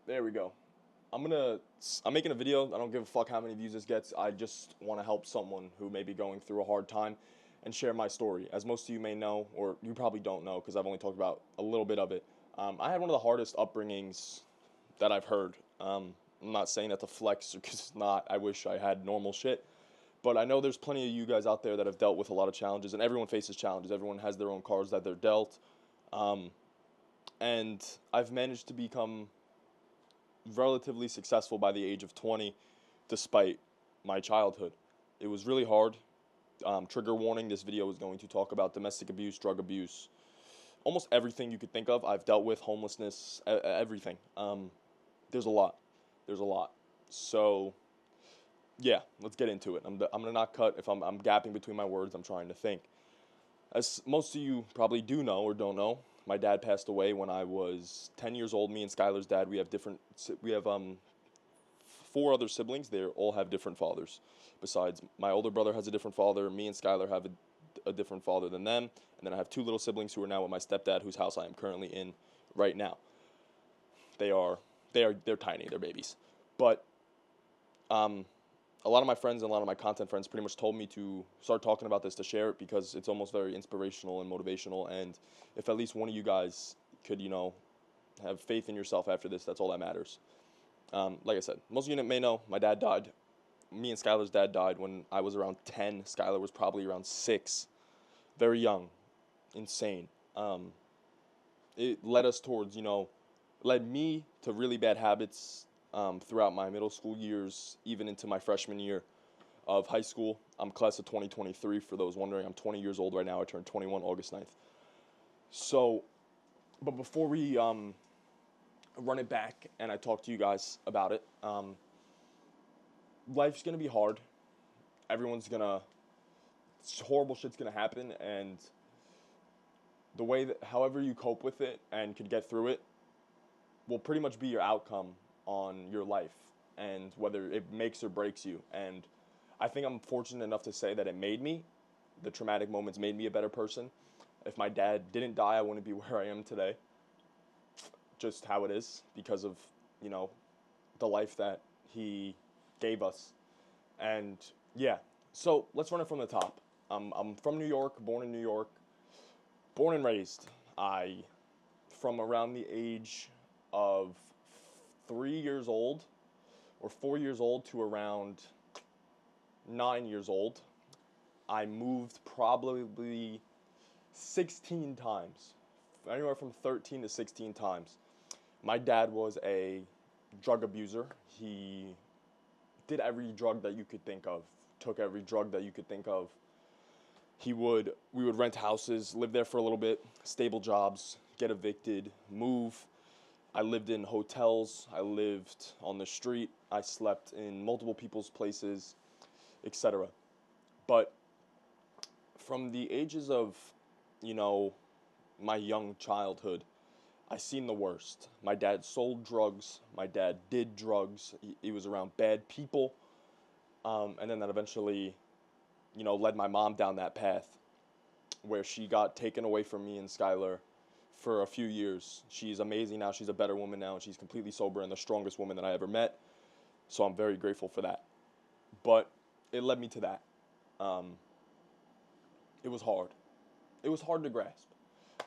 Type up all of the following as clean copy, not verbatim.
There we go. I'm making a video. I don't give a fuck how many views this gets. I just want to help someone who may be going through a hard time and share my story. As most of you may know, or you probably don't know because I've only talked about a little bit of it. I had one of the hardest upbringings that I've heard. I'm not saying that to flex because it's not. I wish I had normal shit. But I know there's plenty of you guys out there that have dealt with a lot of challenges, and everyone faces challenges. Everyone has their own cards that they're dealt. Um, and I've managed to become relatively successful by the age of 20 despite my childhood. It was really hard. Trigger warning, this video is going to talk about domestic abuse, drug abuse, almost everything you could think of. I've dealt with homelessness, everything. There's a lot. There's a lot. So, yeah, let's get into it. I'm going to not cut if I'm gapping between my words. I'm trying to think. As most of you probably do know or don't know, my dad passed away when I was 10 years old. Me and Skylar's dad, we have four other siblings. They all have different fathers. Besides, my older brother has a different father. Me and Skylar have a different father than them. And then I have two little siblings who are now with my stepdad, whose house I am currently in right now. They're tiny. They're babies. But a lot of my friends and a lot of my content friends pretty much told me to start talking about this, to share it, because it's almost very inspirational and motivational. And if at least one of you guys could, have faith in yourself after this, that's all that matters. Like I said, most of you may know, my dad died. Me and Skylar's dad died when I was around 10. Skylar was probably around 6. Very young. Insane. It led us towards, led me to really bad habits throughout my middle school years, even into my freshman year of high school. I'm class of 2023, for those wondering. I'm 20 years old right now. I turned 21 August 9th. So, but before we run it back and I talk to you guys about it, life's going to be hard. Horrible shit's going to happen, and the way that, however you cope with it and could get through it, will pretty much be your outcome on your life and whether it makes or breaks you. And I think I'm fortunate enough to say that the traumatic moments made me a better person. If my dad didn't die, I wouldn't be where I am today. Just how it is, because of, the life that he gave us. And yeah, so let's run it from the top. I'm from New York, born in New York, born and raised. From around the age of 3 years old or 4 years old to around 9 years old, I moved probably 16 times, anywhere from 13 to 16 times. My dad was a drug abuser. He did every drug that you could think of, took every drug that you could think of. We would rent houses, live there for a little bit, stable jobs, get evicted, move. I lived in hotels, I lived on the street, I slept in multiple people's places, etc. But from the ages of, my young childhood, I seen the worst. My dad sold drugs, my dad did drugs, he was around bad people, and then that eventually, led my mom down that path where she got taken away from me and Skylar for a few years. She's amazing now. She's a better woman now, and she's completely sober and the strongest woman that I ever met. So I'm very grateful for that. But it led me to that. It was hard. It was hard to grasp.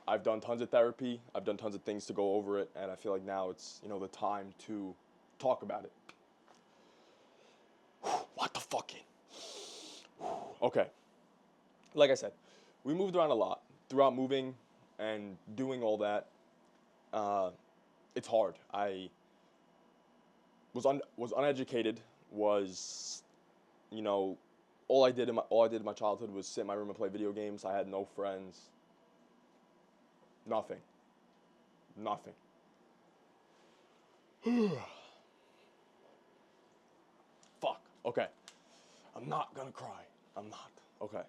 I've done tons of therapy. I've done tons of things to go over it, and I feel like now it's, the time to talk about it. What the fucking? Okay. Like I said, we moved around a lot. Throughout moving and doing all that, it's hard. I was uneducated. All I did in my childhood was sit in my room and play video games. I had no friends. Nothing. Fuck. Okay. I'm not gonna cry. I'm not. Okay.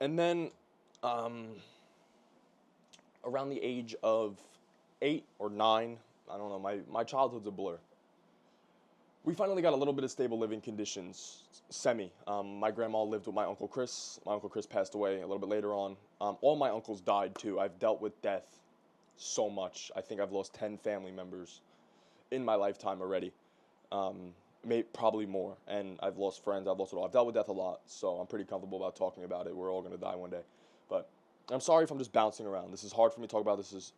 And then, around the age of 8 or 9, I don't know, my childhood's a blur. We finally got a little bit of stable living conditions, semi. My grandma lived with my Uncle Chris. My Uncle Chris passed away a little bit later on. All my uncles died too. I've dealt with death so much. I think I've lost 10 family members in my lifetime already. Probably more. And I've lost friends. I've lost it all. I've dealt with death a lot, so I'm pretty comfortable about talking about it. We're all gonna die one day. But I'm sorry if I'm just bouncing around. This is hard for me to talk about. This is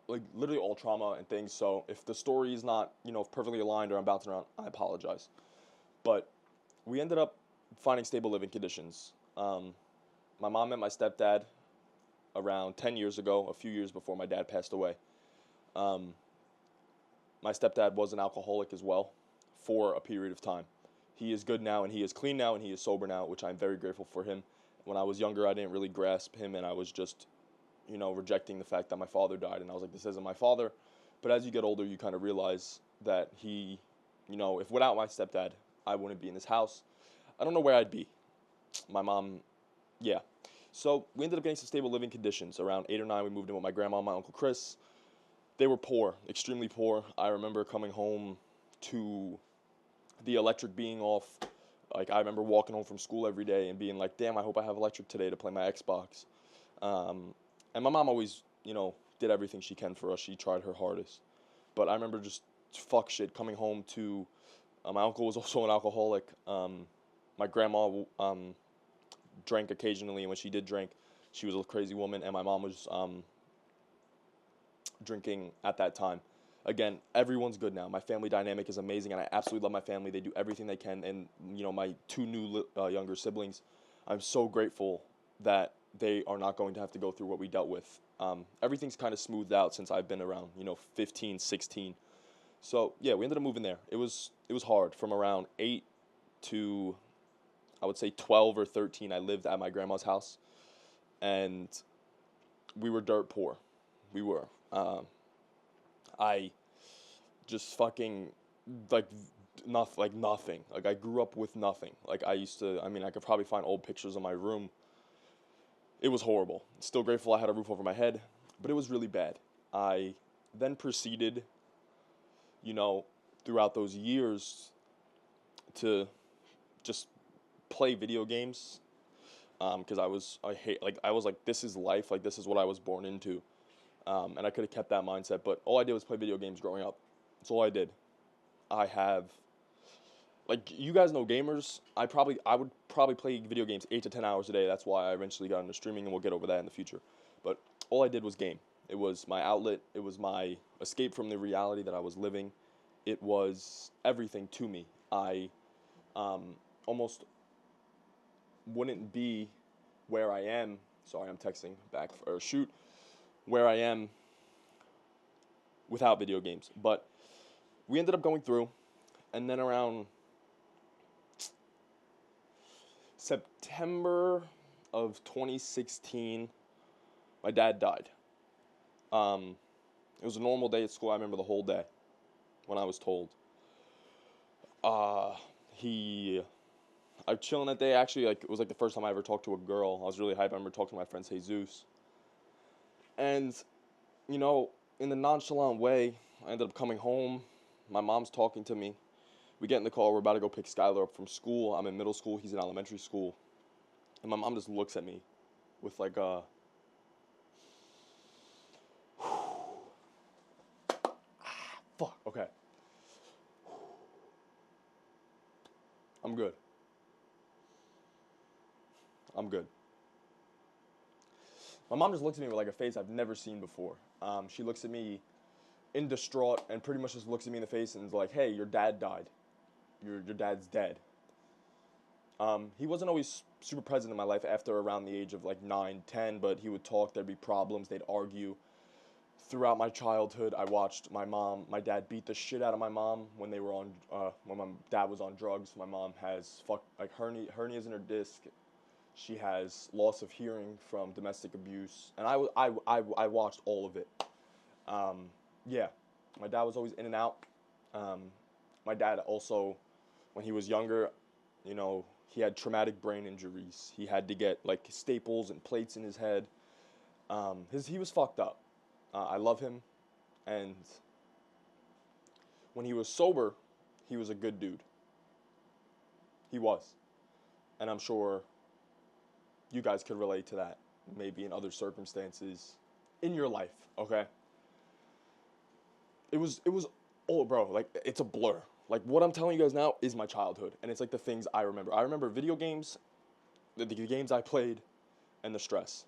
like literally all trauma and things. So if the story is not, perfectly aligned or I'm bouncing around, I apologize. But we ended up finding stable living conditions. My mom met my stepdad around 10 years ago, a few years before my dad passed away. Um, my stepdad was an alcoholic as well for a period of time. He is good now and he is clean now and he is sober now, which I'm very grateful for him. When I was younger, I didn't really grasp him and I was just, rejecting the fact that my father died. And I was like, this isn't my father. But as you get older, you kind of realize that he, if without my stepdad, I wouldn't be in this house. I don't know where I'd be. My mom, yeah. So we ended up getting some stable living conditions. Around 8 or 9, we moved in with my grandma and my Uncle Chris. They were poor, extremely poor. I remember coming home to the electric being off. Like, I remember walking home from school every day and being like, damn, I hope I have electric today to play my Xbox. And my mom always, did everything she can for us. She tried her hardest. But I remember just fuck shit coming home to, my uncle was also an alcoholic. My grandma drank occasionally, and when she did drink, she was a crazy woman, and my mom was drinking at that time. Again, everyone's good now. My family dynamic is amazing, and I absolutely love my family. They do everything they can, and my two new younger siblings, I'm so grateful that they are not going to have to go through what we dealt with. Everything's kind of smoothed out since I've been around, 15, 16. So yeah, we ended up moving there. It was hard. From around 8 to, I would say 12 or 13, I lived at my grandma's house, and we were dirt poor. We were. I just fucking nothing. Like, I grew up with nothing. Like, I could probably find old pictures of my room. It was horrible. Still grateful I had a roof over my head, but it was really bad. I then proceeded, throughout those years to just play video games, because I was like, this is life, like, this is what I was born into. And I could have kept that mindset, but all I did was play video games growing up. That's all I did. I have, like, you guys know gamers. I would probably play video games 8 to 10 hours a day. That's why I eventually got into streaming, and we'll get over that in the future. But all I did was game. It was my outlet. It was my escape from the reality that I was living. It was everything to me. I almost wouldn't be where I am. Sorry, I'm texting back for a shoot. Where I am without video games. But we ended up going through, and then around September of 2016, my dad died. It was a normal day at school. I remember the whole day when I was told. I was chilling that day. Actually, it was the first time I ever talked to a girl. I was really hyped. I remember talking to my friend Jesus. And, in the nonchalant way, I ended up coming home. My mom's talking to me. We get in the car. We're about to go pick Skylar up from school. I'm in middle school. He's in elementary school. And my mom just looks at me with fuck, okay. I'm good. My mom just looks at me with a face I've never seen before. She looks at me in distraught and pretty much just looks at me in the face and is like, hey, your dad died. Your dad's dead. He wasn't always super present in my life after around the age of 9, 10, but he would talk, there'd be problems, they'd argue. Throughout my childhood, I watched my dad beat the shit out of my mom when when my dad was on drugs. My mom has hernias in her disc. She has loss of hearing from domestic abuse, and I watched all of it. Yeah, my dad was always in and out. My dad also, when he was younger, he had traumatic brain injuries. He had to get staples and plates in his head. He was fucked up. I love him, and when he was sober, he was a good dude. He was, and I'm sure you guys could relate to that, maybe in other circumstances in your life, okay? it was oh bro, like it's a blur. Like what I'm telling you guys now is my childhood, and it's like the things I remember. I remember video games, the games I played, and the stress.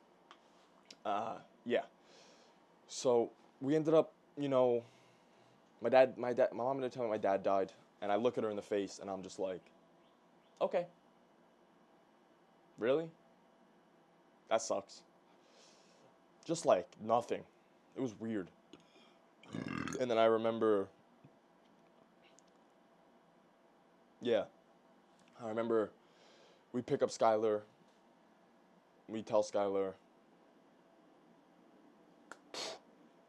Yeah. So we ended up, my mom ended up telling me my dad died, and I look at her in the face, and I'm just like, okay, really? That sucks. Just like nothing. It was weird. And then I remember, yeah, I remember we pick up Skylar, we tell Skylar,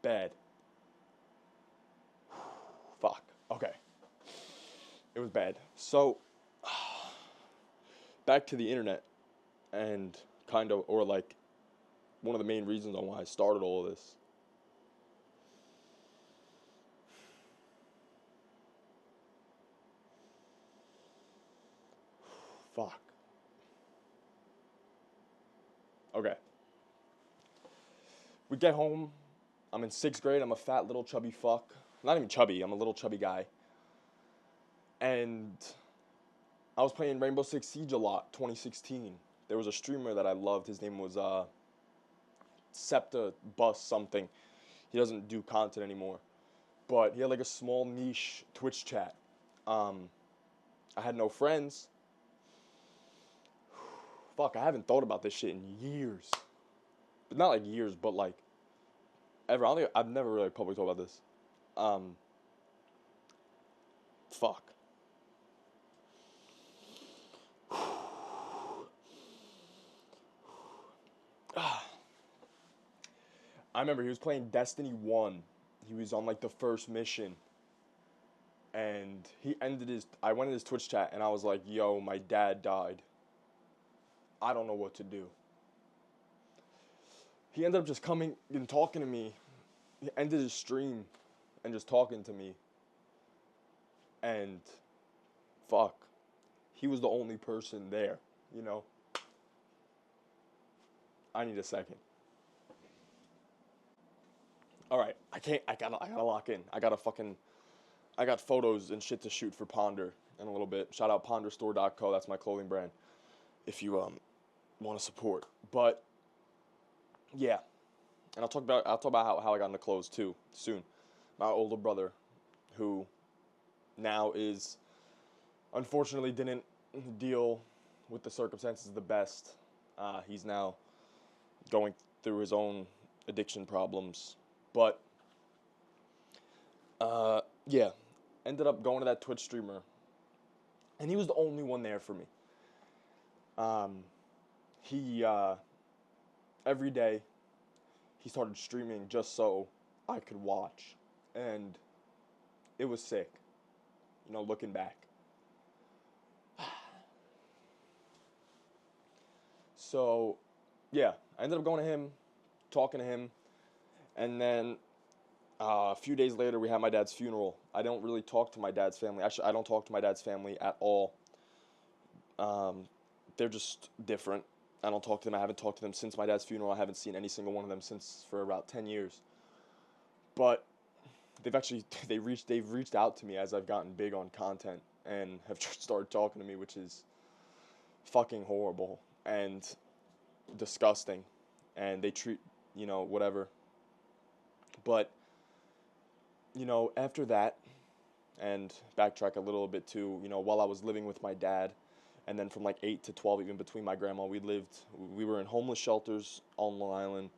bad. Fuck. Okay. It was bad. So, back to the internet, and kind of, or like, one of the main reasons on why I started all of this. Fuck. Okay. We get home. I'm in 6th grade. I'm a fat little chubby fuck. Not even chubby. I'm a little chubby guy. And I was playing Rainbow Six Siege a lot, 2016. There was a streamer that I loved. His name was Septa Bus something. He doesn't do content anymore. But he had like a small niche Twitch chat. I had no friends. Fuck, I haven't thought about this shit in years. But not like years, but like ever. I've never really publicly talked about this. Fuck. I remember he was playing Destiny 1. He was on like the first mission. And I went in his Twitch chat and I was like, yo, my dad died. I don't know what to do. He ended up just coming and talking to me. He ended his stream and just talking to me. And fuck, he was the only person there, you know? I need a second. All right, I gotta lock in. I got photos and shit to shoot for Ponder in a little bit. Shout out ponderstore.co. That's my clothing brand. If you want to support. But yeah, and I'll talk about how I got into clothes too soon. My older brother, who now is unfortunately didn't deal with the circumstances the best. He's now going through his own addiction problems. But yeah, ended up going to that Twitch streamer, and he was the only one there for me. He every day he started streaming just so I could watch, and it was sick. Looking back. So, yeah, I ended up going to him, talking to him, and then a few days later we had my dad's funeral. I don't really talk to my dad's family. Actually, I don't talk to my dad's family at all. They're just different. I don't talk to them. I haven't talked to them since my dad's funeral. I haven't seen any single one of them for about 10 years. But they've reached out to me as I've gotten big on content and have started talking to me, which is fucking horrible and disgusting. And they treat, whatever. But, after that, and backtrack a little bit too, while I was living with my dad, and then from like 8 to 12, even between my grandma, we were in homeless shelters on Long Island.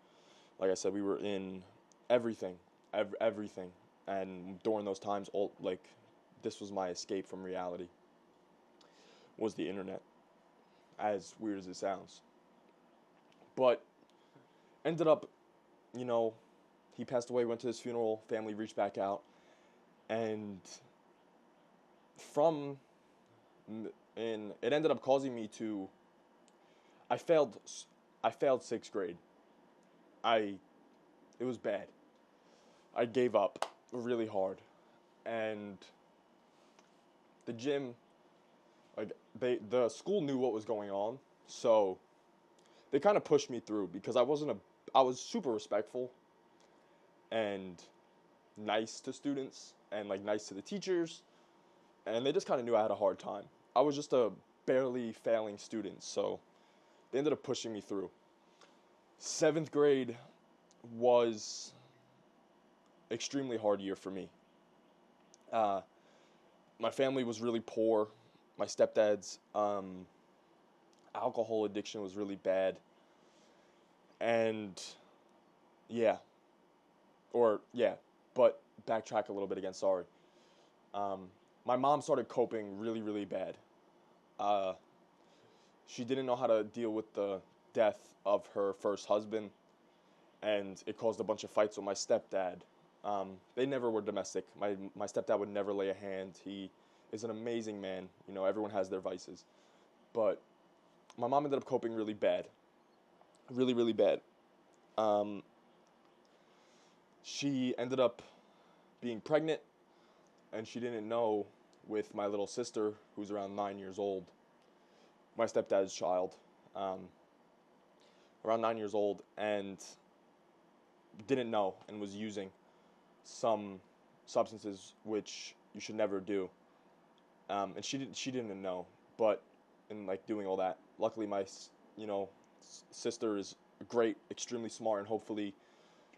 Like I said, we were in everything. And during those times, this was my escape from reality, was the internet, as weird as it sounds. But ended up, he passed away, went to his funeral, family reached back out, and it ended up causing me to, I failed 6th grade. It was bad. I gave up really hard, and the gym, the school knew what was going on, so they kind of pushed me through because I was super respectful, and nice to students and like nice to the teachers, and they just kind of knew I had a hard time. I was just a barely failing student, so they ended up pushing me through. Seventh grade was extremely hard year for me. Uh, my family was really poor. My stepdad's alcohol addiction was really bad, and yeah, yeah. But backtrack a little bit again. Sorry. Um, my mom started coping really, really bad. Uh, she didn't know how to deal with the death of her first husband, and it caused a bunch of fights with my stepdad. They never were domestic. My stepdad would never lay a hand. He is an amazing man. You know, everyone has their vices, but my mom ended up coping really bad, really, really bad. Um, she ended up being pregnant, and she didn't know with my little sister, who's around 9 years old, my stepdad's child, um, around 9 years old, and didn't know and was using some substances which you should never do. And she didn't know, but in like doing all that, luckily my you know sister is great, extremely smart, and hopefully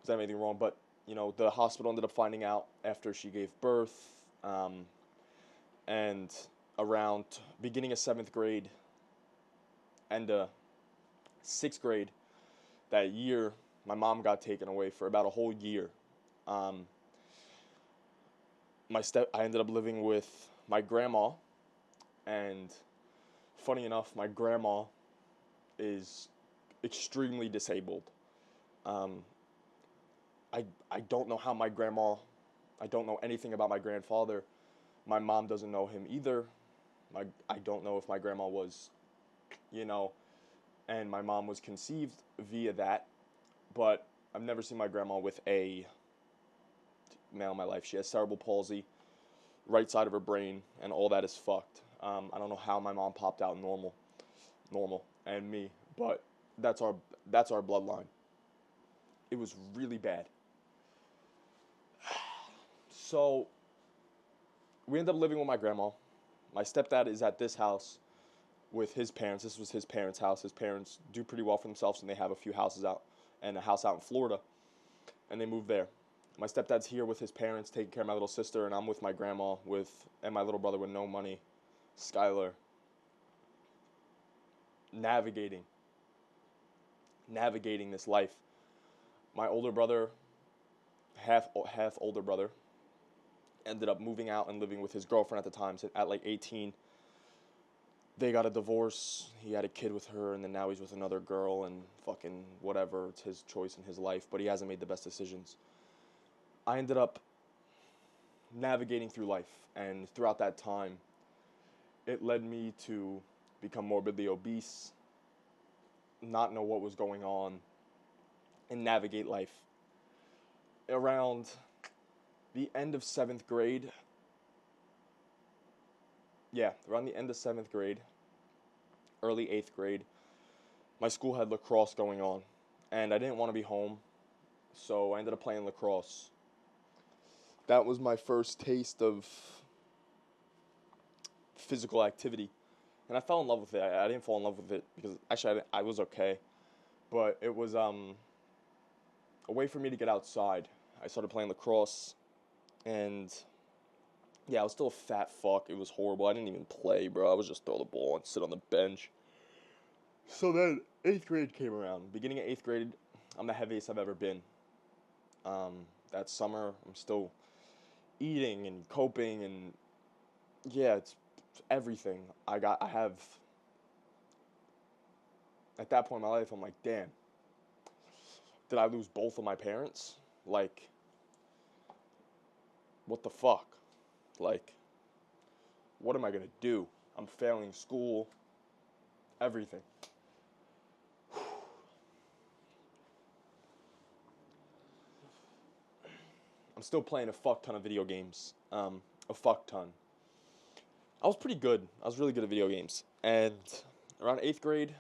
doesn't have anything wrong. But you know the hospital ended up finding out after she gave birth, and around beginning of seventh grade, and sixth grade that year, my mom got taken away for about a whole year. Um, I ended up living with my grandma, and funny enough, my grandma is extremely disabled. Um, I don't know how my grandma, I don't know anything about my grandfather. My mom doesn't know him either. I don't know if my grandma was, you know, and my mom was conceived via that, but I've never seen my grandma with a male in my life. She has cerebral palsy, right side of her brain, and all that is fucked. I don't know how my mom popped out normal, and me, but that's our bloodline. It was really bad. So we ended up living with my grandma. My stepdad is at this house with his parents. This was his parents' house. His parents do pretty well for themselves, and they have a few houses out and a house out in Florida, and they moved there. My stepdad's here with his parents, taking care of my little sister, and I'm with my grandma and my little brother with no money, Skylar, navigating this life. My older brother, half older brother, ended up moving out and living with his girlfriend at the time. So at like 18, they got a divorce. He had a kid with her, and then now he's with another girl, and fucking whatever. It's his choice and his life, but he hasn't made the best decisions. I ended up navigating through life, and throughout that time, it led me to become morbidly obese, not know what was going on, and navigate life. Around the end of seventh grade, around the end of seventh grade, early eighth grade, my school had lacrosse going on, and I didn't want to be home, so I ended up playing lacrosse. That was my first taste of physical activity, and I fell in love with it. I didn't fall in love with it because actually I was okay, but it was a way for me to get outside. I started playing lacrosse, and yeah, I was still a fat fuck. It was horrible. I didn't even play, bro. I was just throw the ball and sit on the bench. So then eighth grade came around. Beginning of eighth grade, I'm the heaviest I've ever been. That summer, I'm still eating and coping, and yeah, it's everything. I have, at that point in my life, I'm like, damn, did I lose both of my parents? Like, what the fuck? Like, what am I gonna do? I'm failing school, everything. I'm still playing a fuck ton of video games. A fuck ton. I was pretty good. I was really good at video games. And around eighth grade,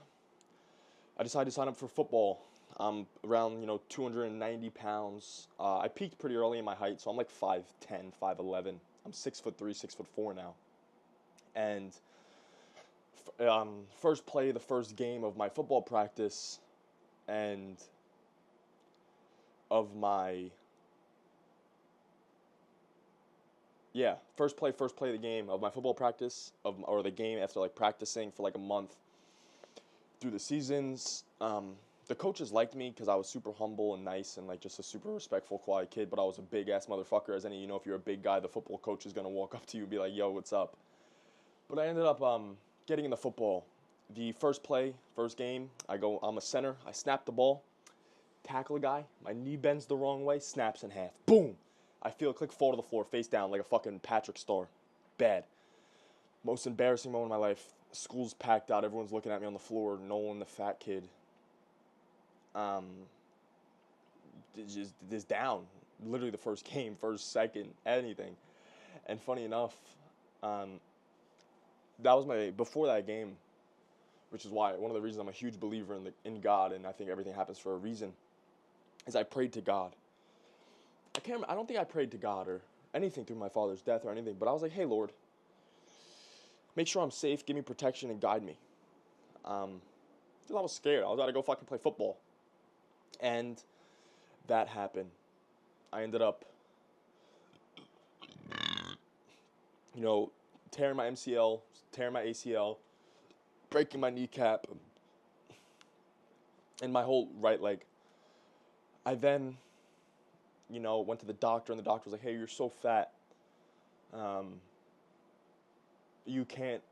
I decided to sign up for football. I'm around, 290 pounds. I peaked pretty early in my height, so I'm like 5'10", 5'11". I'm 6'3", 6'4" now. And first play, the first game of my football practice, and of my yeah, first play of the game of my football practice or the game after like practicing for like a month through the seasons. The coaches liked me because I was super humble and nice and like just a super respectful, quiet kid. But I was a big ass motherfucker. As any, if you're a big guy, the football coach is gonna walk up to you and be like, "Yo, what's up?" But I ended up getting into football. The first play, first game, I'm a center. I snap the ball, tackle a guy. My knee bends the wrong way, snaps in half. Boom! I feel a click, fall to the floor, face down like a fucking Patrick Star. Bad. Most embarrassing moment of my life. School's packed out. Everyone's looking at me on the floor. Nolan, the fat kid, um, just down. Literally the first game, first, second, anything. And funny enough, that was before that game, which is why one of the reasons I'm a huge believer in God, and I think everything happens for a reason, is I prayed to God. I don't think I prayed to God or anything through my father's death or anything, but I was like, "Hey, Lord, make sure I'm safe, give me protection, and guide me." Because I was scared. I was about to go fucking play football. And that happened. I ended up, tearing my MCL, tearing my ACL, breaking my kneecap, and my whole right leg. I then, went to the doctor, and the doctor was like, "Hey, you're so fat. You couldn't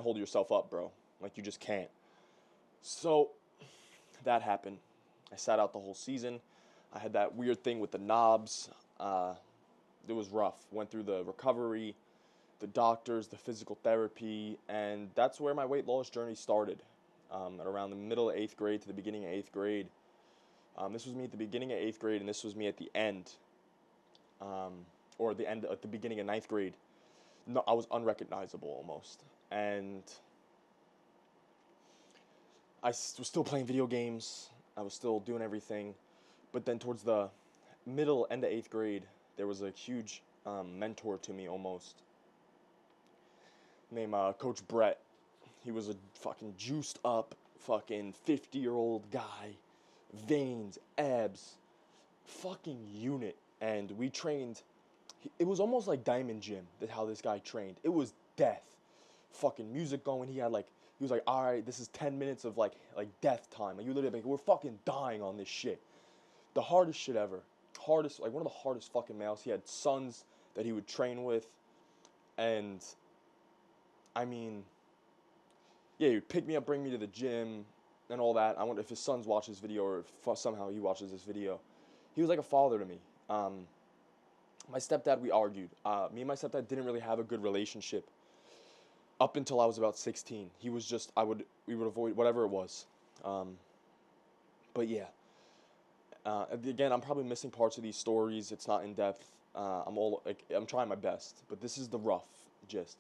hold yourself up, bro. Like, you just can't." So that happened. I sat out the whole season. I had that weird thing with the knobs. It was rough. Went through the recovery, the doctors, the physical therapy, and that's where my weight loss journey started. At around the middle of 8th grade to the beginning of 8th grade. This was me at the beginning of 8th grade, and this was me at the end, or at the beginning of 9th grade. No, I was unrecognizable almost, and I was still playing video games. I was still doing everything, but then towards the end of 8th grade, there was a huge mentor to me almost, named Coach Brett. He was a fucking juiced up, fucking 50-year-old guy, veins, abs, fucking unit, and we trained. It was almost like Diamond Gym, how this guy trained. It was death. Fucking music going. He was like, "All right, this is 10 minutes of like death time." Like, you literally like, "We're fucking dying on this shit." The hardest shit ever. Hardest, like one of the hardest fucking males. He had sons that he would train with, and I mean, yeah, he would pick me up, bring me to the gym, and all that. I wonder if his sons watch this video or if somehow he watches this video. He was like a father to me. My stepdad, we argued. Me and my stepdad didn't really have a good relationship up until I was about 16. He was just, we would avoid whatever it was. But yeah. Again, I'm probably missing parts of these stories. It's not in depth. I'm trying my best, but this is the rough gist.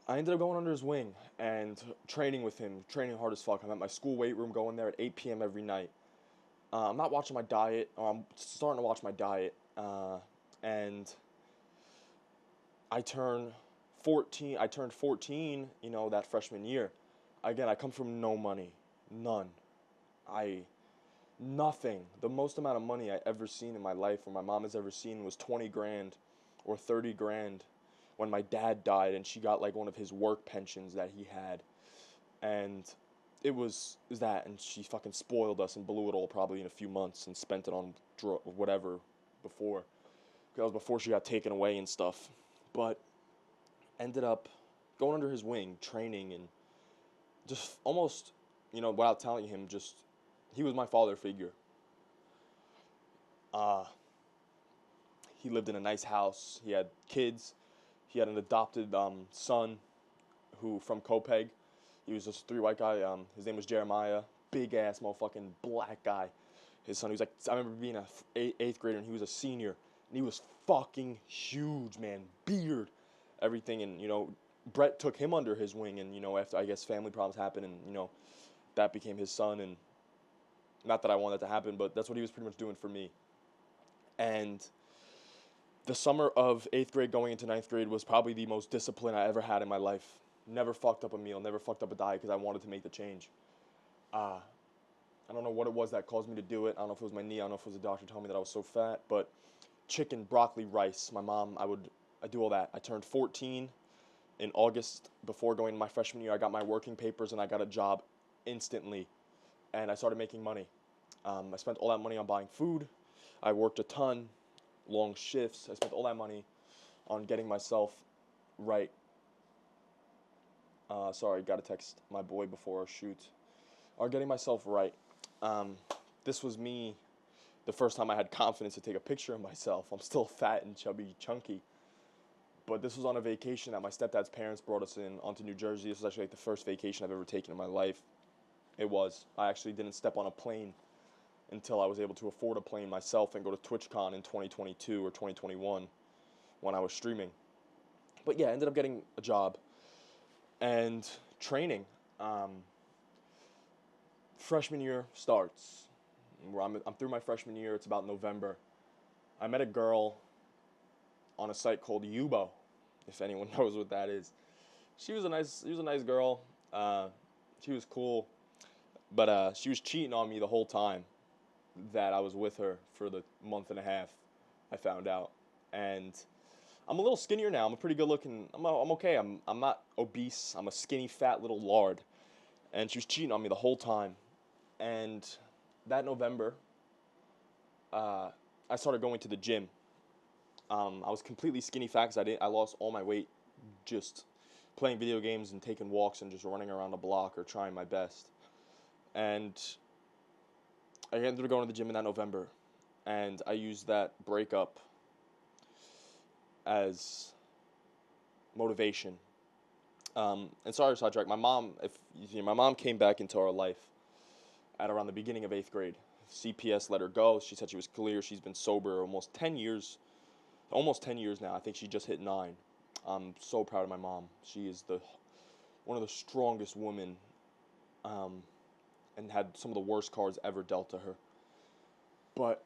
I ended up going under his wing and training with him, training hard as fuck. I'm at my school weight room, going there at 8 p.m. every night. I'm not watching my diet, or I'm starting to watch my diet, and I turned 14, that freshman year. Again, I come from no money, none. Nothing. The most amount of money I ever seen in my life, or my mom has ever seen, was 20 grand or 30 grand when my dad died, and she got like one of his work pensions that he had, and it was that, and she fucking spoiled us and blew it all probably in a few months and spent it on whatever before. That was before she got taken away and stuff. But ended up going under his wing, training, and just almost, without telling him, just he was my father figure. He lived in a nice house. He had kids. He had an adopted son who from Copeg. He was just a 3 white guy. His name was Jeremiah. Big ass motherfucking black guy. His son, he was like, I remember being a 8th grader and he was a senior. And he was fucking huge, man. Beard, everything. And, Brett took him under his wing. And, after, I guess, family problems happened and, that became his son. And Not that I want that to happen, but that's what he was pretty much doing for me. And the summer of 8th grade going into ninth grade was probably the most discipline I ever had in my life. Never fucked up a meal, never fucked up a diet because I wanted to make the change. I don't know what it was that caused me to do it. I don't know if it was my knee. I don't know if it was the doctor telling me that I was so fat. But chicken, broccoli, rice. My mom, I do all that. I turned 14 in August before going to my freshman year. I got my working papers and I got a job instantly. And I started making money. I spent all that money on buying food. I worked a ton, long shifts. I spent all that money on getting myself right. Sorry, got to text my boy before our shoot. Or getting myself right. This was me the first time I had confidence to take a picture of myself. I'm still fat and chubby, chunky. But this was on a vacation that my stepdad's parents brought us in onto New Jersey. This was actually like the first vacation I've ever taken in my life. It was. I actually didn't step on a plane until I was able to afford a plane myself and go to TwitchCon in 2022 or 2021 when I was streaming. But yeah, I ended up getting a job and training. Freshman year starts. I'm through my freshman year. It's about November. I met a girl on a site called Yubo, if anyone knows what that is. She was a nice girl. She was cool, but she was cheating on me the whole time that I was with her for the month and a half. I found out, and I'm a little skinnier now. I'm a pretty good looking. I'm okay. I'm not obese. I'm a skinny, fat little lard, and she was cheating on me the whole time. And that November, I started going to the gym. I was completely skinny fat because I lost all my weight just playing video games and taking walks and just running around the block or trying my best. And I ended up going to the gym in that November, and I used that breakup as motivation. And sorry to sidetrack. My mom came back into our life at around the beginning of 8th grade. CPS let her go. She said she was clear. She's been sober almost 10 years now. I think she just hit 9. I'm so proud of my mom. She is one of the strongest women, and had some of the worst cards ever dealt to her. But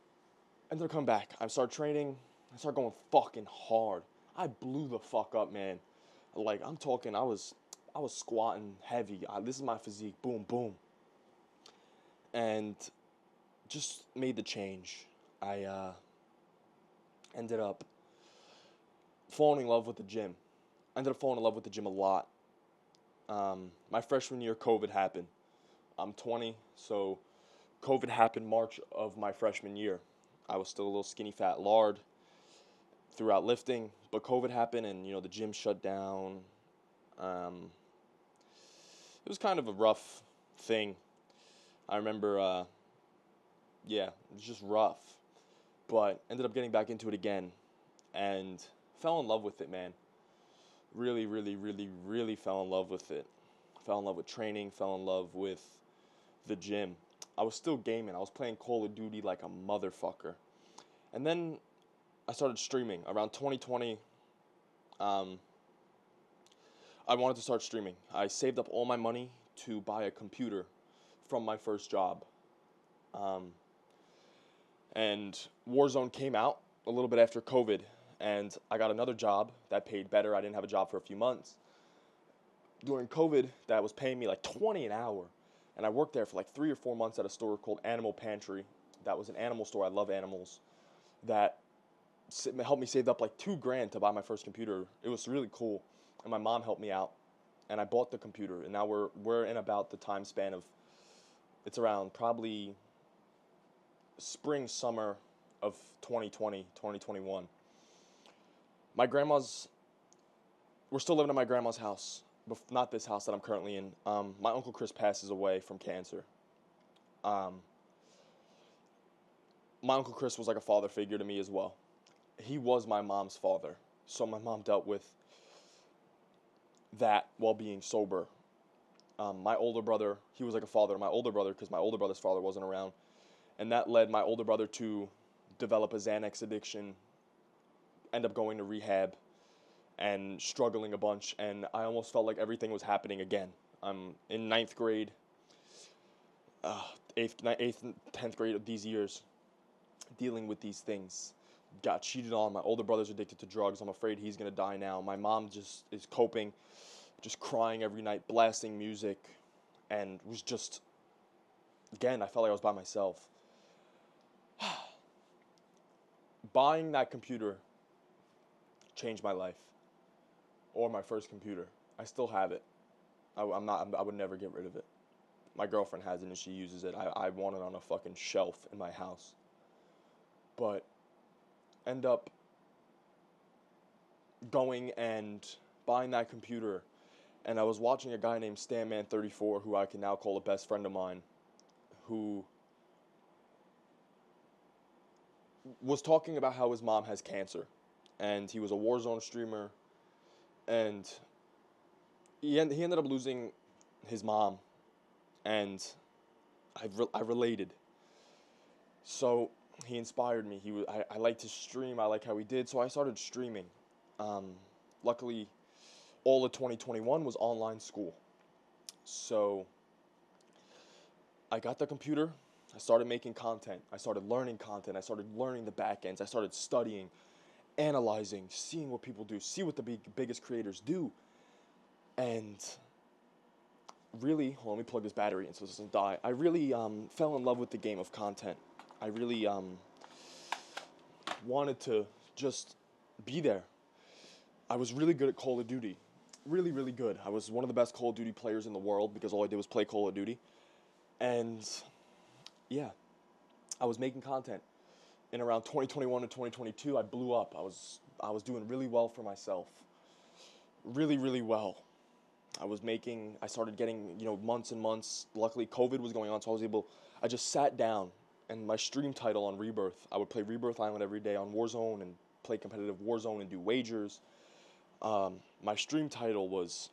I ended up coming back. I started training. I started going fucking hard. I blew the fuck up, man. Like, I'm talking, I was squatting heavy. This is my physique. Boom, boom. And just made the change. I ended up falling in love with the gym. I ended up falling in love with the gym a lot. My freshman year, COVID happened. I'm 20, so COVID happened March of my freshman year. I was still a little skinny fat lard throughout lifting, but COVID happened and, the gym shut down. It was kind of a rough thing. I remember, it was just rough, but ended up getting back into it again and fell in love with it, man. Really, really, really, really fell in love with it. Fell in love with training, fell in love with the gym. I was still gaming. I was playing Call of Duty like a motherfucker. And then I started streaming. Around 2020, I wanted to start streaming. I saved up all my money to buy a computer from my first job. And Warzone came out a little bit after COVID, and I got another job that paid better. I didn't have a job for a few months. During COVID, that was paying me like $20 an hour. And I worked there for like 3 or 4 months at a store called Animal Pantry. That was an animal store. I love animals. That helped me save up like $2,000 to buy my first computer. It was really cool. And my mom helped me out. And I bought the computer. And now we're in about the time span of, it's around probably spring, summer of 2020, 2021. We're still living in my grandma's house. Not this house that I'm currently in. My Uncle Chris passes away from cancer. My Uncle Chris was like a father figure to me as well. He was my mom's father. So my mom dealt with that while being sober. My older brother, he was like a father to my older brother because my older brother's father wasn't around. And that led my older brother to develop a Xanax addiction, end up going to rehab, and struggling a bunch. And I almost felt like everything was happening again. I'm in 9th grade. eighth and 10th grade of these years, dealing with these things. Got cheated on. My older brother's addicted to drugs. I'm afraid he's going to die now. My mom just is coping, just crying every night, blasting music, and was just, again, I felt like I was by myself. Buying that computer changed my life, or my first computer. I still have it. I would never get rid of it. My girlfriend has it and she uses it. I want it on a fucking shelf in my house. But end up going and buying that computer, and I was watching a guy named Stanman34, who I can now call a best friend of mine, who was talking about how his mom has cancer, and he was a Warzone streamer, and he ended up losing his mom, and I related. So he inspired me. I liked to stream. I like how he did, so I started streaming. Luckily, all of 2021 was online school. So I got the computer. I started making content. I started learning content. I started learning the back ends. I started studying, analyzing, seeing what people do, see what the biggest creators do. And really, hold on, let me plug this battery in so this doesn't die. I really fell in love with the game of content. I really wanted to just be there. I was really good at Call of Duty. Really, really good. I was one of the best Call of Duty players in the world because all I did was play Call of Duty. And yeah, I was making content. In around 2021 to 2022, I blew up. I was doing really well for myself. Really, really well. I started getting, months and months. Luckily, COVID was going on, so I just sat down, and my stream title on Rebirth, I would play Rebirth Island every day on Warzone and play competitive Warzone and do wagers. My stream title was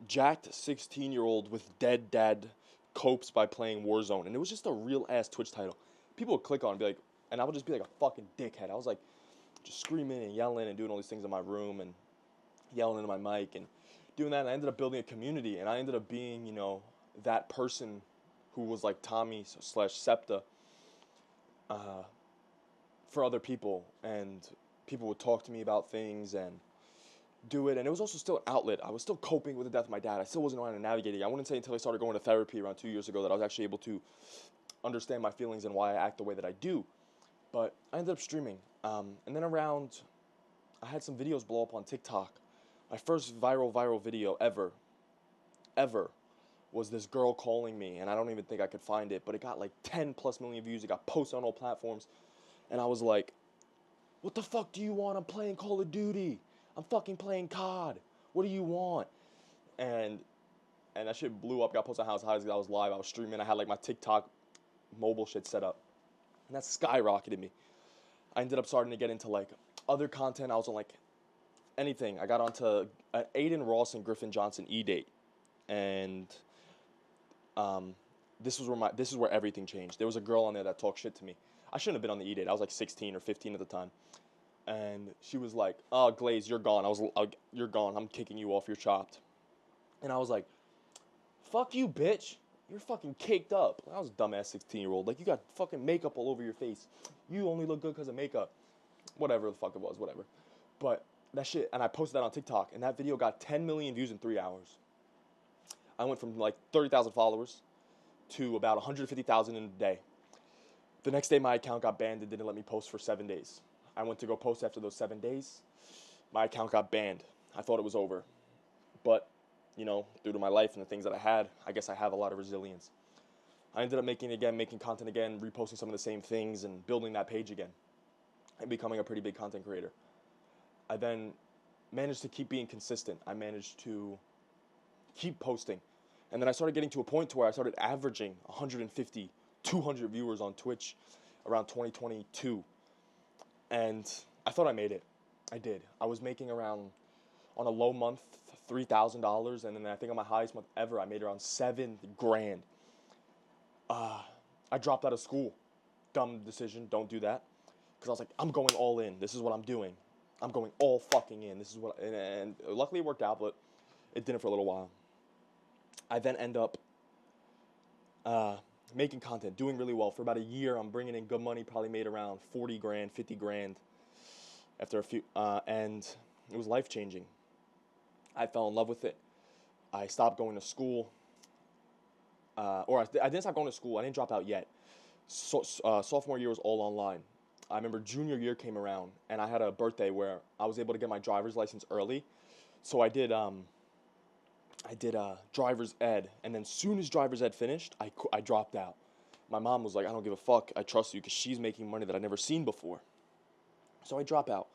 Jacked 16-year-old with dead dad copes by playing Warzone. And it was just a real-ass Twitch title. People would click on it and be like, and I would just be like a fucking dickhead. I was like just screaming and yelling and doing all these things in my room and yelling into my mic and doing that. And I ended up building a community, and I ended up being, that person who was like Tommy / Septa for other people. And people would talk to me about things and do it. And it was also still an outlet. I was still coping with the death of my dad. I still wasn't around to navigate it. I wouldn't say until I started going to therapy around 2 years ago that I was actually able to understand my feelings and why I act the way that I do. But I ended up streaming. And then I had some videos blow up on TikTok. My first viral video ever was this girl calling me, and I don't even think I could find it, but it got like 10 plus million views. It got posted on all platforms. And I was like, what the fuck do you want? I'm playing Call of Duty. I'm fucking playing COD. What do you want? And that shit blew up. Got posted on House Highs. I was live. I was streaming. I had like my TikTok mobile shit set up. And that skyrocketed me. I ended up starting to get into like other content. I was on like anything. I got onto Aiden Ross and Griffin Johnson E-Date. And this is where everything changed. There was a girl on there that talked shit to me. I shouldn't have been on the E-Date. I was like 16 or 15 at the time. And she was like, "Oh, Glaze, you're gone. You're gone. I'm kicking you off. You're chopped." And I was like, "Fuck you, bitch. You're fucking caked up." I was a dumbass 16-year-old. Like, you got fucking makeup all over your face. You only look good because of makeup. Whatever the fuck it was, whatever. But that shit, and I posted that on TikTok, and that video got 10 million views in 3 hours. I went from like 30,000 followers to about 150,000 in a day. The next day, my account got banned and didn't let me post for 7 days. I went to go post after those 7 days. My account got banned. I thought it was over. But, due to my life and the things that I had, I guess I have a lot of resilience. I ended up making content again, reposting some of the same things and building that page again and becoming a pretty big content creator. I then managed to keep being consistent. I managed to keep posting. And then I started getting to a point to where I started averaging 150, 200 viewers on Twitch around 2022. And I thought I made it. I did. I was making around, on a low month, $3,000. And then I think on my highest month ever, I made around $7,000. I dropped out of school. Dumb decision. Don't do that. Because I was like, I'm going all in. This is what I'm doing. I'm going all fucking in. This is what, and luckily it worked out, but it didn't for a little while. I then end up uh, making content, doing really well. For about a year, I'm bringing in good money, probably made around 40 grand, 50 grand after a few, and it was life changing. I fell in love with it. I stopped going to school, I didn't stop going to school. I didn't drop out yet. Sophomore year was all online. I remember junior year came around, and I had a birthday where I was able to get my driver's license early. So I did driver's ed, and then soon as driver's ed finished, I dropped out. My mom was like, I don't give a fuck. I trust you because she's making money that I never seen before. So I drop out.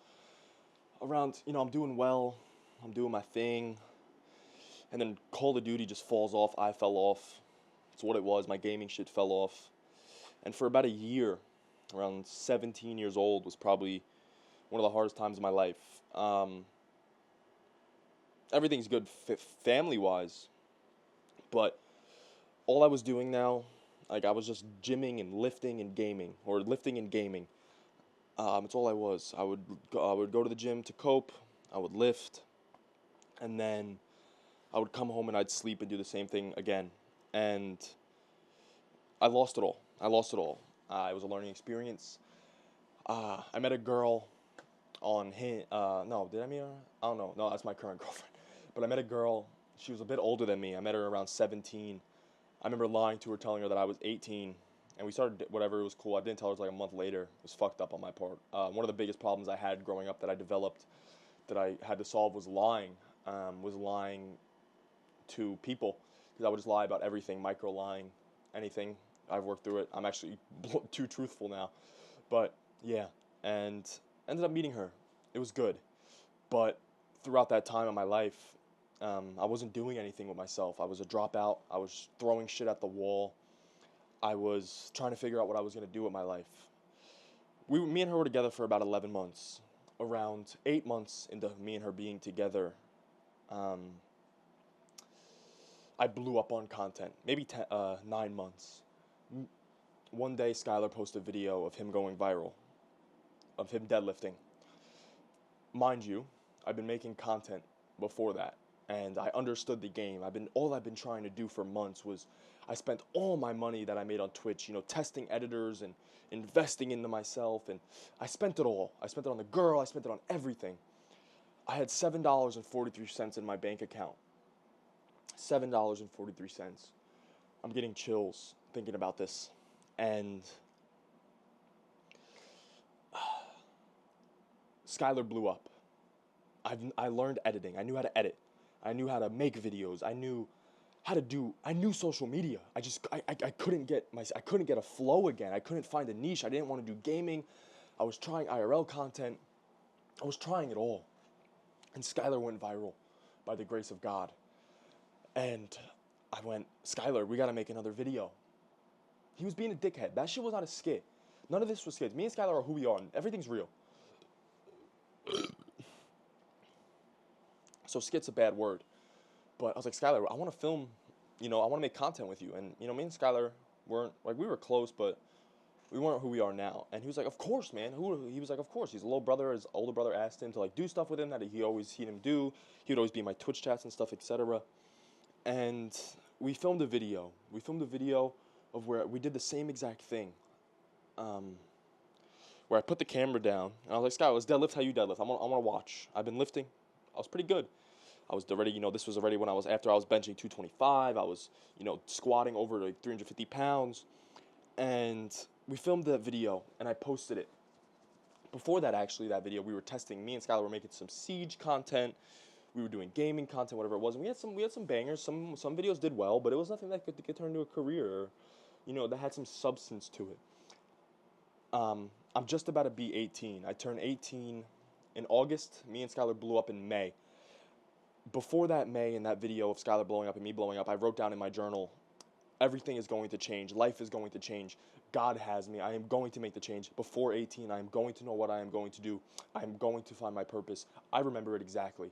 Around, I'm doing well. I'm doing my thing. And then Call of Duty just falls off. I fell off. It's what it was. My gaming shit fell off. And for about a year, around 17 years old, was probably one of the hardest times of my life. Everything's good family-wise, but all I was doing now, like I was just gymming and lifting and gaming, or lifting and gaming. It's all I was. I would go to the gym to cope. I would lift, and then I would come home and I'd sleep and do the same thing again. And I lost it all. I lost it all. It was a learning experience. I met a girl on no, did I meet her? I don't know. No, that's my current girlfriend. But I met a girl. She was a bit older than me. I met her around 17. I remember lying to her, telling her that I was 18. And we started whatever. It was cool. I didn't tell her until like a month later. It was fucked up on my part. One of the biggest problems I had growing up that I developed, that I had to solve, was lying. Was lying to people, because I would just lie about everything, micro lying, anything. I've worked through it. I'm actually too truthful now. But yeah, and ended up meeting her. It was good. But throughout that time of my life, I wasn't doing anything with myself. I was a dropout. I was throwing shit at the wall. I was trying to figure out what I was going to do with my life. Me and her were together for about 11 months. Around 8 months into me and her being together, I blew up on content. Maybe 9 months. One day, Skylar posted a video of him going viral, of him deadlifting. Mind you, I've been making content before that, and I understood the game. All I've been trying to do for months was, I spent all my money that I made on Twitch, testing editors and investing into myself, and I spent it all. I spent it on the girl, I spent it on everything. I had $7.43 in my bank account. $7.43. I'm getting chills thinking about this. And Skylar blew up. I learned editing. I knew how to edit. I knew how to make videos. I knew social media. I couldn't get a flow again. I couldn't find a niche. I didn't want to do gaming. I was trying IRL content. I was trying it all. And Skylar went viral by the grace of God. And I went, Skylar, we gotta make another video. He was being a dickhead. That shit was not a skit. None of this was skits. Me and Skylar are who we are, and everything's real. So skit's a bad word. But I was like, Skylar, I want to film, I want to make content with you. And, me and Skylar weren't, we were close, but we weren't who we are now. And he was like, of course, man. He was like, of course. His little brother, his older brother asked him to, do stuff with him that he always seen him do. He would always be in my Twitch chats and stuff, etc. And we filmed a video. We filmed a video of where we did the same exact thing. Where I put the camera down, and I was like, Sky, let's deadlift how you deadlift. I want to watch. I've been lifting. I was pretty good. I was already, this was already when after I was benching 225. I was, squatting over 350 pounds. And we filmed that video, and I posted it. Before that, actually, that video, we were testing. Me and Skylar were making some Siege content. We were doing gaming content, whatever it was. And we had some bangers. Some videos did well, but it was nothing that could get turned into a career, or, that had some substance to it. I'm just about to be 18. I turned 18 in August. Me and Skylar blew up in May. Before that May, in that video of Skylar blowing up and me blowing up, I wrote down in my journal, everything is going to change. Life is going to change. God has me. I am going to make the change. Before 18, I am going to know what I am going to do. I am going to find my purpose. I remember it exactly.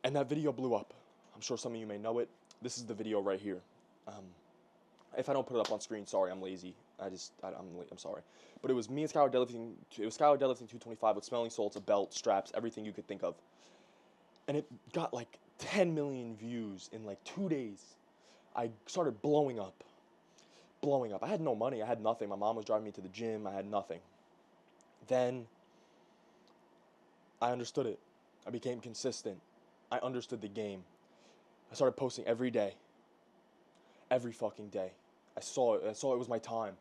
And that video blew up. I'm sure some of you may know it. This is the video right here. If I don't put it up on screen, sorry, I'm lazy. I'm sorry. But it was me and Skylar deadlifting. It was Skylar deadlifting 225 with smelling salts, a belt, straps, everything you could think of. And it got 10 million views in 2 days. I started blowing up. blowing up. I had no money. I had nothing. My mom was driving me to the gym. I had nothing. Then I understood it. I became consistent. I understood the game. I started posting every day. Every fucking day. I saw it. I saw it was my time.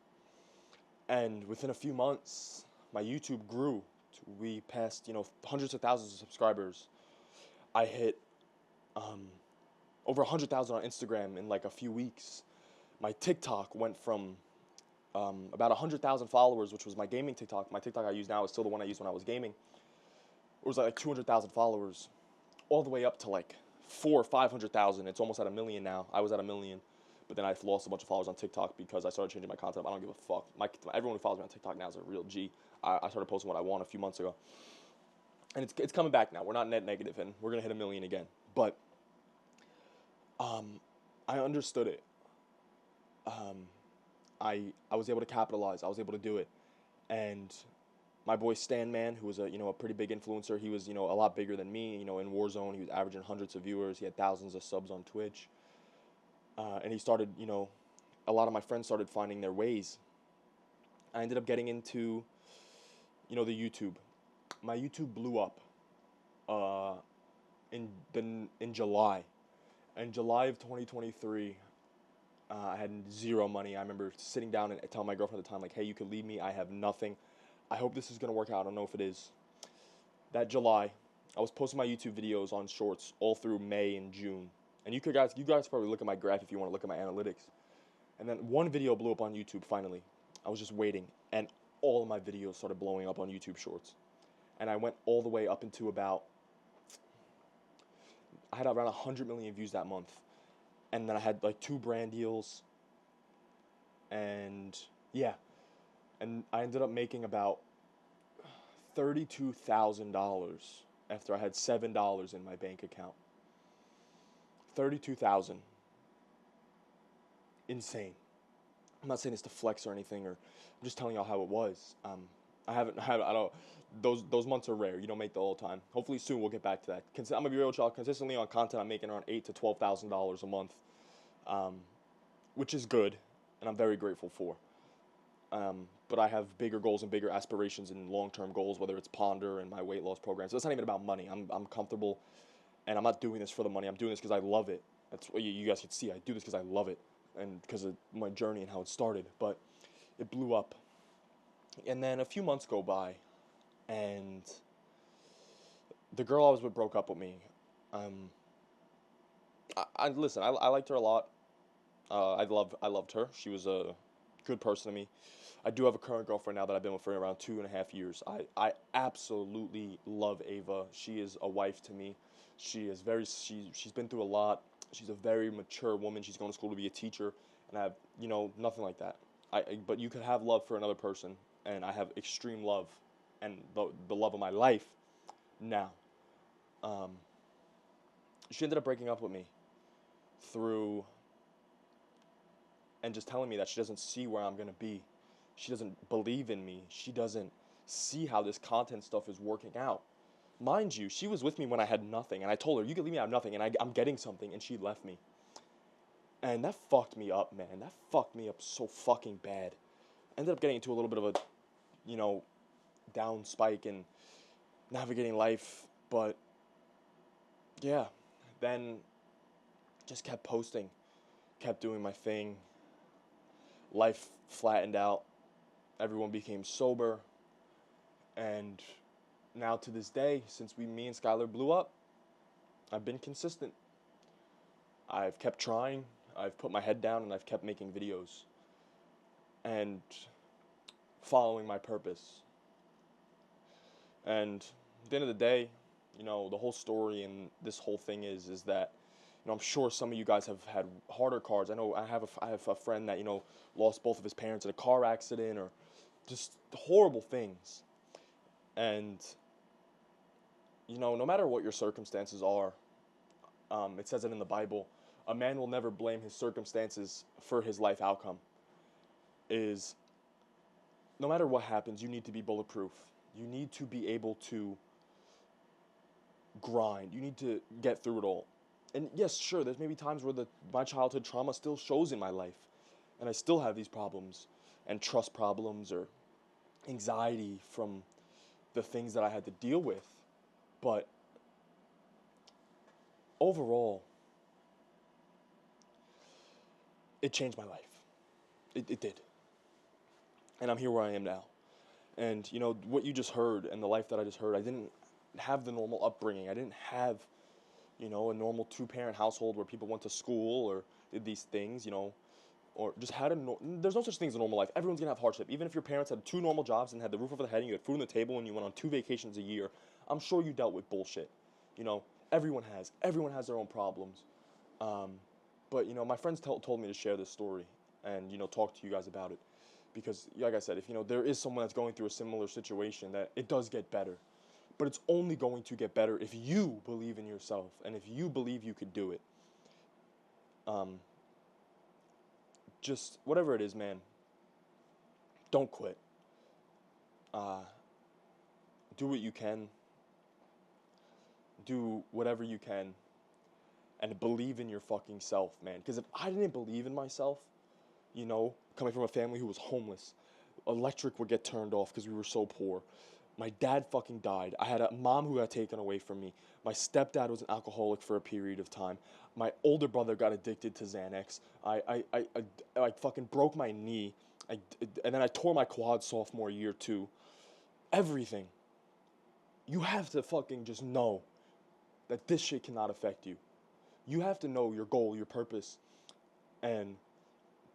And within a few months, my YouTube grew. We passed, hundreds of thousands of subscribers. I hit over 100,000 on Instagram in like a few weeks. My TikTok went from about 100,000 followers, which was my gaming TikTok. My TikTok I use now is still the one I used when I was gaming. It was like 200,000 followers, all the way up to like 400,000 or 500,000. It's almost at 1 million now. I was at 1 million, but then I lost a bunch of followers on TikTok because I started changing my content. I don't give a fuck. Everyone who follows me on TikTok now is a real G. I started posting what I want a few months ago, and it's coming back now. We're not net negative, and we're gonna hit 1 million again. But I understood it. I was able to capitalize. I was able to do it, and my boy Stan Man, who was a pretty big influencer, he was a lot bigger than me. In Warzone, he was averaging hundreds of viewers. He had thousands of subs on Twitch, and he started a lot of my friends started finding their ways. I ended up getting into the YouTube. My YouTube blew up in July. In July of 2023, I had zero money. I remember sitting down and telling my girlfriend at the time, like, hey, you can leave me. I have nothing. I hope this is going to work out. I don't know if it is. That July, I was posting my YouTube videos on Shorts all through May and June. And you guys probably look at my graph if you want to look at my analytics. And then one video blew up on YouTube finally. I was just waiting. And all of my videos started blowing up on YouTube Shorts. And I went all the way up into I had around 100 million views that month. And then I had like 2 brand deals. And yeah. And I ended up making about $32,000 after I had $7 in my bank account. 32,000. Insane. I'm not saying this to flex or anything, or I'm just telling y'all how it was. I don't. Those months are rare. You don't make the all time. Hopefully soon we'll get back to that. I'm gonna be real with y'all. Consistently on content, I'm making around $8,000 to $12,000 a month, which is good, and I'm very grateful for. But I have bigger goals and bigger aspirations and long-term goals, whether it's Ponder and my weight loss program. So it's not even about money. I'm comfortable, and I'm not doing this for the money. I'm doing this because I love it. That's what you guys can see. I do this because I love it, and because of my journey and how it started. But it blew up, and then a few months go by, and the girl I was with broke up with me. Listen. I liked her a lot. I loved her. She was a good person to me. I do have a current girlfriend now that I've been with for around 2.5 years. I absolutely love Ava. She is a wife to me. She's been through a lot. She's a very mature woman. She's going to school to be a teacher, and I have nothing like that. But you could have love for another person, and I have extreme love, and the love of my life now. She ended up breaking up with me and just telling me that she doesn't see where I'm going to be. She doesn't believe in me. She doesn't see how this content stuff is working out. Mind you, she was with me when I had nothing, and I told her, you can leave me, I have nothing, and I'm getting something, and she left me. And that fucked me up, man. That fucked me up so fucking bad. Ended up getting into a little bit of a, down spike and navigating life, but yeah, then just kept posting, kept doing my thing. Life flattened out. Everyone became sober. And now to this day, since me and Skylar blew up, I've been consistent. I've kept trying. I've put my head down and I've kept making videos. And following my purpose. And at the end of the day, the whole story and this whole thing is that, I'm sure some of you guys have had harder cards. I know I have a friend that, lost both of his parents in a car accident or just horrible things. And, no matter what your circumstances are, it says it in the Bible, a man will never blame his circumstances for his life outcome. No matter what happens, you need to be bulletproof. You need to be able to grind. You need to get through it all. And yes, sure, there's maybe times where my childhood trauma still shows in my life. And I still have these problems and trust problems or anxiety from the things that I had to deal with. But overall, it changed my life. It did. And I'm here where I am now. And, you know, what you just heard and the life that I just heard, I didn't have the normal upbringing. I didn't have, you know, a normal two-parent household where people went to school or did these things, you know, or just had there's no such thing as a normal life. Everyone's gonna have hardship. Even if your parents had 2 normal jobs and had the roof over the head and you had food on the table and you went on 2 vacations a year, I'm sure you dealt with bullshit. You know, everyone has their own problems. But, you know, my friends told me to share this story and, you know, talk to you guys about it. Because, like I said, if, you know, there is someone that's going through a similar situation, that it does get better. But it's only going to get better if you believe in yourself and if you believe you could do it. Just, whatever it is, man, don't quit. Do what you can. Do whatever you can. And believe in your fucking self, man. Because if I didn't believe in myself, you know, coming from a family who was homeless, electric would get turned off because we were so poor. My dad fucking died. I had a mom who got taken away from me. My stepdad was an alcoholic for a period of time. My older brother got addicted to Xanax. I fucking broke my knee. And then I tore my quad sophomore year too. Everything. You have to fucking just know that this shit cannot affect you. You have to know your goal, your purpose, and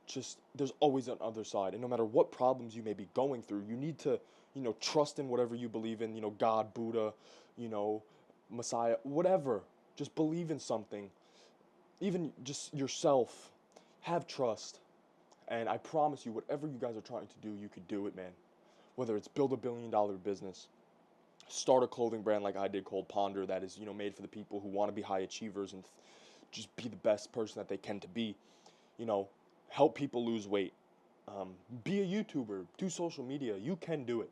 just there's always an other side. And no matter what problems you may be going through, you need to, you know, trust in whatever you believe in, you know, God, Buddha, you know, Messiah, whatever. Just believe in something. Even just yourself. Have trust. And I promise you, whatever you guys are trying to do, you could do it, man. Whether it's build $1 billion business, start a clothing brand like I did called Ponder that is, you know, made for the people who want to be high achievers and just be the best person that they can to be, you know, help people lose weight, be a YouTuber, do social media. You can do it.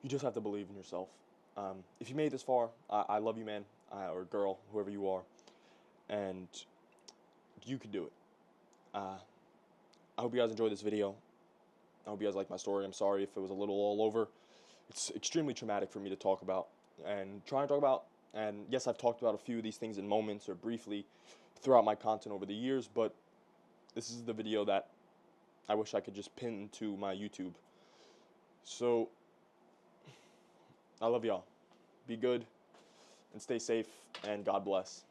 You just have to believe in yourself. If you made it this far, I love you, man, or girl, whoever you are, and you can do it. I hope you guys enjoyed this video. I hope you guys like my story. I'm sorry if it was a little all over. It's extremely traumatic for me to talk about and try and talk about. And yes, I've talked about a few of these things in moments or briefly throughout my content over the years, but this is the video that I wish I could just pin to my YouTube. So, I love y'all. Be good and stay safe, and God bless.